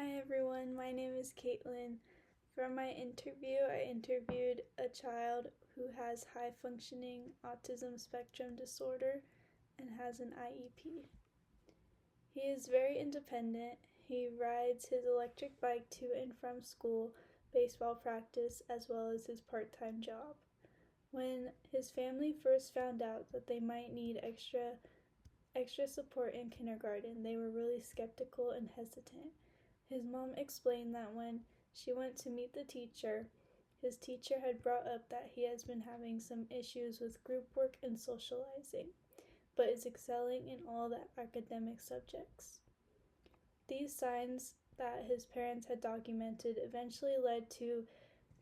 Hi everyone, my name is Caitlin. For my interview, I interviewed a child who has high functioning autism spectrum disorder and has an IEP. He is very independent. He rides his electric bike to and from school, baseball practice, as well as his part-time job. When his family first found out that they might need extra support in kindergarten, they were really skeptical and hesitant. His mom explained that when she went to meet the teacher, his teacher had brought up that he has been having some issues with group work and socializing, but is excelling in all the academic subjects. These signs that his parents had documented eventually led to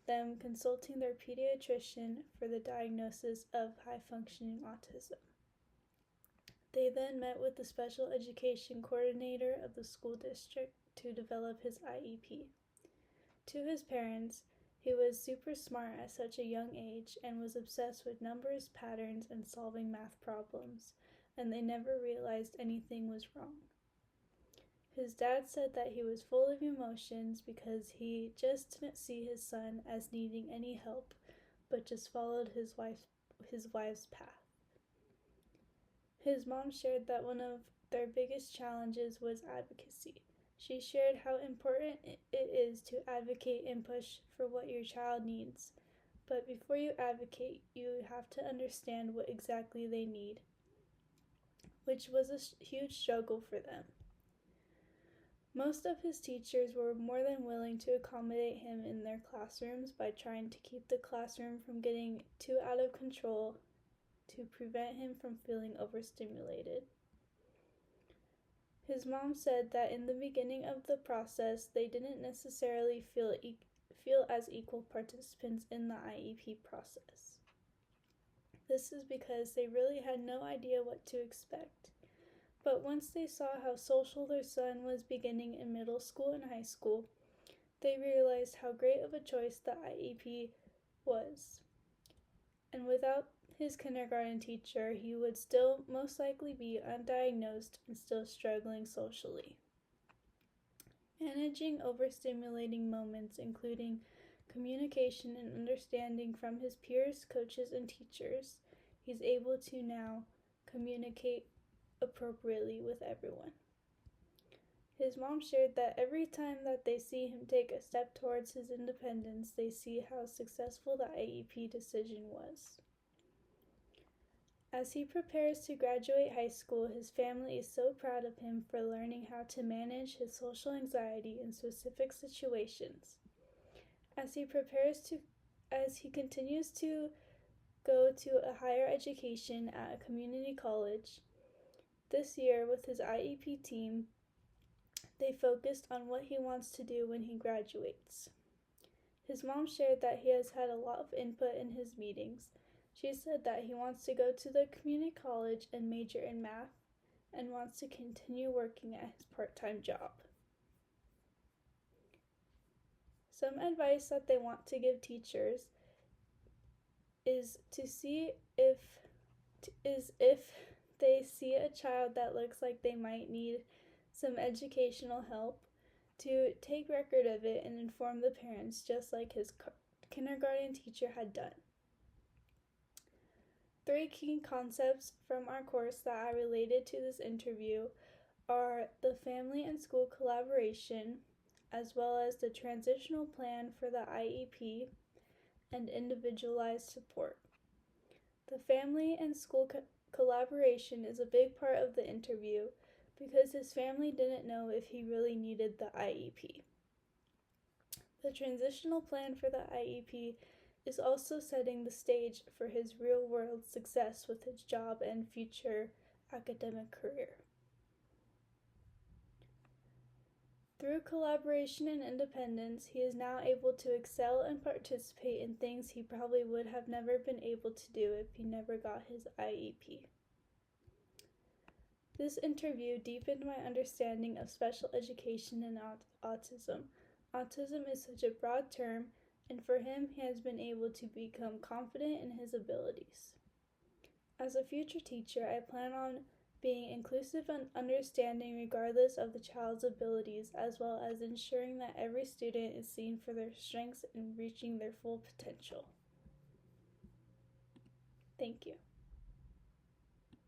them consulting their pediatrician for the diagnosis of high functioning autism. They then met with the special education coordinator of the school district to develop his IEP. To his parents, he was super smart at such a young age and was obsessed with numbers, patterns, and solving math problems, and they never realized anything was wrong. His dad said that he was full of emotions because he just didn't see his son as needing any help, but just followed his wife's path. His mom shared that one of their biggest challenges was advocacy. She shared how important it is to advocate and push for what your child needs. But before you advocate, you have to understand what exactly they need, which was a huge struggle for them. Most of his teachers were more than willing to accommodate him in their classrooms by trying to keep the classroom from getting too out of control to prevent him from feeling overstimulated. His mom said that in the beginning of the process, they didn't necessarily feel as equal participants in the IEP process. This is because they really had no idea what to expect. But once they saw how social their son was beginning in middle school and high school, they realized how great of a choice the IEP was. And without his kindergarten teacher, he would still most likely be undiagnosed and still struggling socially. Managing overstimulating moments, including communication and understanding from his peers, coaches, and teachers, he's able to now communicate appropriately with everyone. His mom shared that every time that they see him take a step towards his independence, they see how successful the IEP decision was. As he prepares to graduate high school, his family is so proud of him for learning how to manage his social anxiety in specific situations. As he continues to go to a higher education at a community college, this year with his IEP team, they focused on what he wants to do when he graduates. His mom shared that he has had a lot of input in his meetings. She said that he wants to go to the community college and major in math and wants to continue working at his part-time job. Some advice that they want to give teachers is if they see a child that looks like they might need some educational help, to take record of it and inform the parents just like his kindergarten teacher had done. 3 key concepts from our course that I related to this interview are the family and school collaboration, as well as the transitional plan for the IEP and individualized support. The family and school collaboration is a big part of the interview because his family didn't know if he really needed the IEP. The transitional plan for the IEP is also setting the stage for his real-world success with his job and future academic career. Through collaboration and independence, he is now able to excel and participate in things he probably would have never been able to do if he never got his IEP. This interview deepened my understanding of special education and autism. Autism is such a broad term, and for him, he has been able to become confident in his abilities. As a future teacher, I plan on being inclusive and understanding regardless of the child's abilities, as well as ensuring that every student is seen for their strengths and reaching their full potential. Thank you.